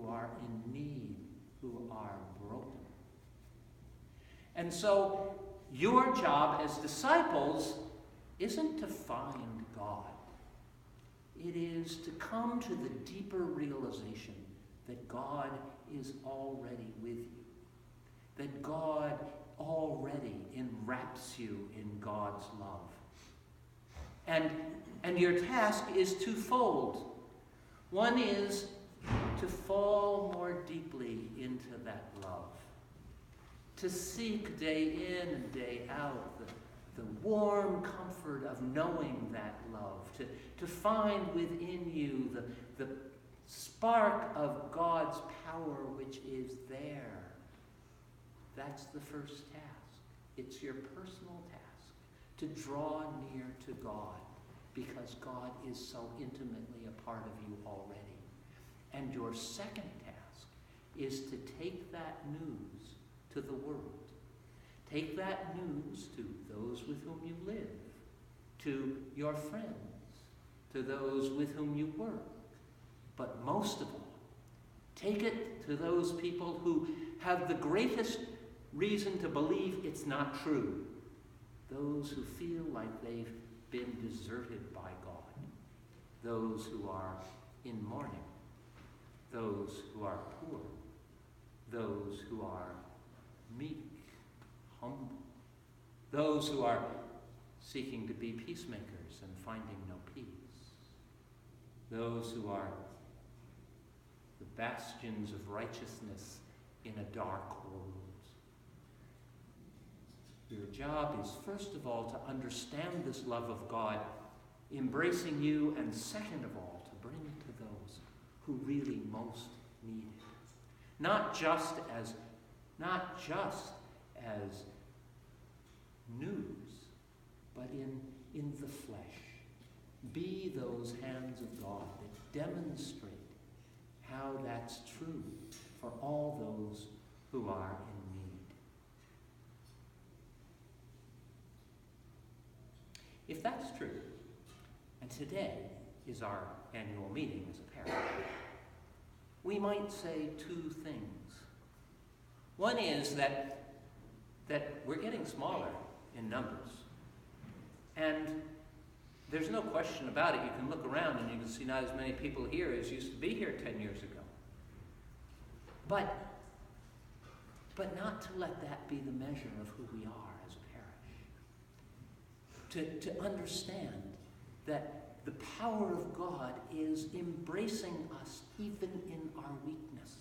who are in need, who are broken. And so your job as disciples isn't to find God. It is to come to the deeper realization that God is already with you, that God already enwraps you in God's love. And your task is twofold. One is to fall more deeply into that love, to seek day in and day out the warm comfort of knowing that love, to find within you the spark of God's power which is there. That's the first task. It's your personal task to draw near to God, because God is so intimately a part of you already. And your second task is to take that news to the world. Take that news to those with whom you live, to your friends, to those with whom you work. But most of all, take it to those people who have the greatest reason to believe it's not true. Those who feel like they've been deserted by God. Those who are in mourning. Those who are poor. Those who are meek, humble. Those who are seeking to be peacemakers and finding no peace. Those who are the bastions of righteousness in a dark world. Your job is, first of all, to understand this love of God embracing you, and second of all, to bring it to those who really most need it. Not just as news, but in the flesh. Be those hands of God that demonstrate how that's true for all those who are in need. If that's true, and today is our annual meeting as a parish, we might say two things. One is that we're getting smaller in numbers. And there's no question about it. You can look around and you can see not as many people here as used to be here 10 years ago. But not to let that be the measure of who we are as a parish. To understand that the power of God is embracing us even in our weakness.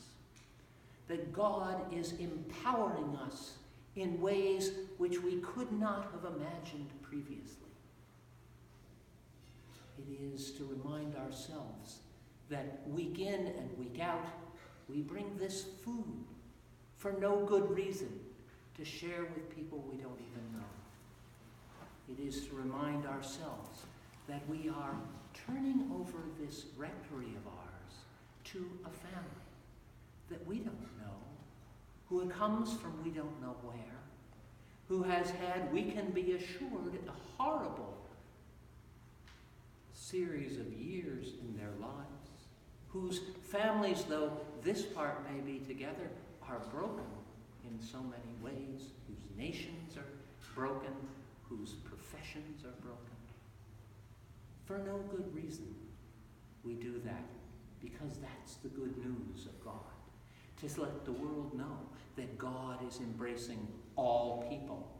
That God is empowering us in ways which we could not have imagined previously. It is to remind ourselves that week in and week out, we bring this food for no good reason to share with people we don't even know. It is to remind ourselves that we are turning over this rectory of ours to a family that we don't know, who comes from we don't know where, who has had, we can be assured, a horrible series of years in their lives, whose families, though this part may be together, are broken in so many ways, whose nations are broken, whose professions are broken. For no good reason we do that, because that's the good news of God. To let the world know that God is embracing all people.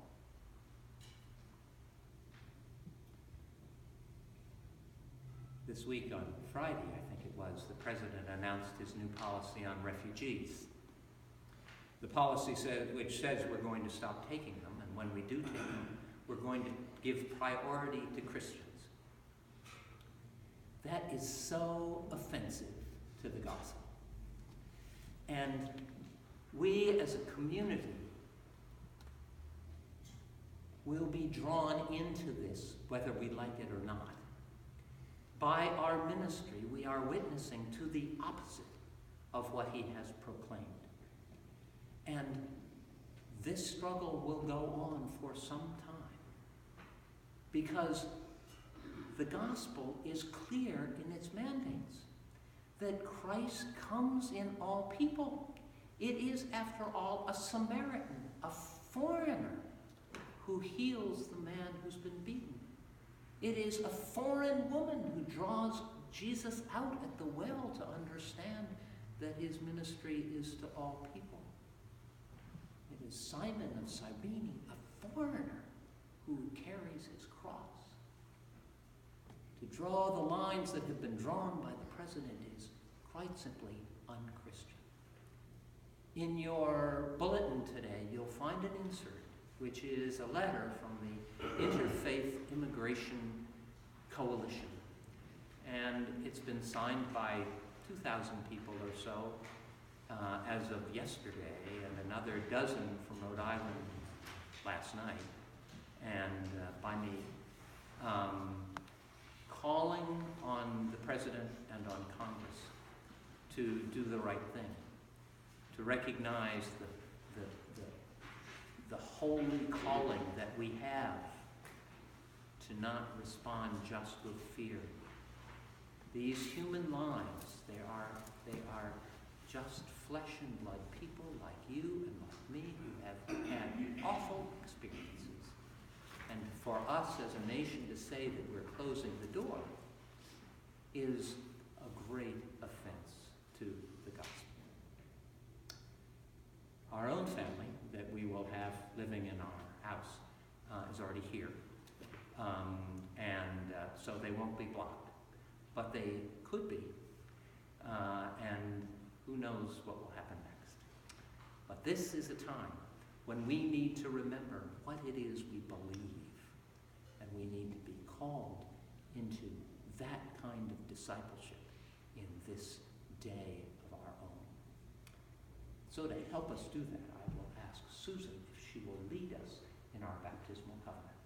This week on Friday, I think it was, the President announced his new policy on refugees. The policy which says we're going to stop taking them, and when we do take them, we're going to give priority to Christians. That is so offensive to the gospel. And we as a community will be drawn into this, whether we like it or not. By our ministry, we are witnessing to the opposite of what he has proclaimed. And this struggle will go on for some time, because the gospel is clear in its mandates, that Christ comes in all people. It is, after all, a Samaritan, a foreigner, who heals the man who's been beaten. It is a foreign woman who draws Jesus out at the well to understand that his ministry is to all people. It is Simon of Cyrene, a foreigner, who carries his cross. To draw the lines that have been drawn by the president is quite simply unchristian. In your bulletin today, you'll find an insert, which is a letter from the Interfaith Immigration Coalition. And it's been signed by 2,000 people or so as of yesterday, and another dozen from Rhode Island last night, and by me, calling on the President and on Congress to do the right thing, to recognize the holy calling that we have to not respond just with fear. These human lives, they are just flesh and blood people like you and like me who have had awful experiences. And for us as a nation to say that we're closing the door is a great offense to the gospel. Our own family that we will have living in our house is already here. So they won't be blocked. But they could be. And who knows what will happen next. But this is a time when we need to remember what it is we believe. And we need to be called into that kind of discipleship in this day of our own. So to help us do that, I will ask Susan if she will lead us in our baptismal covenant.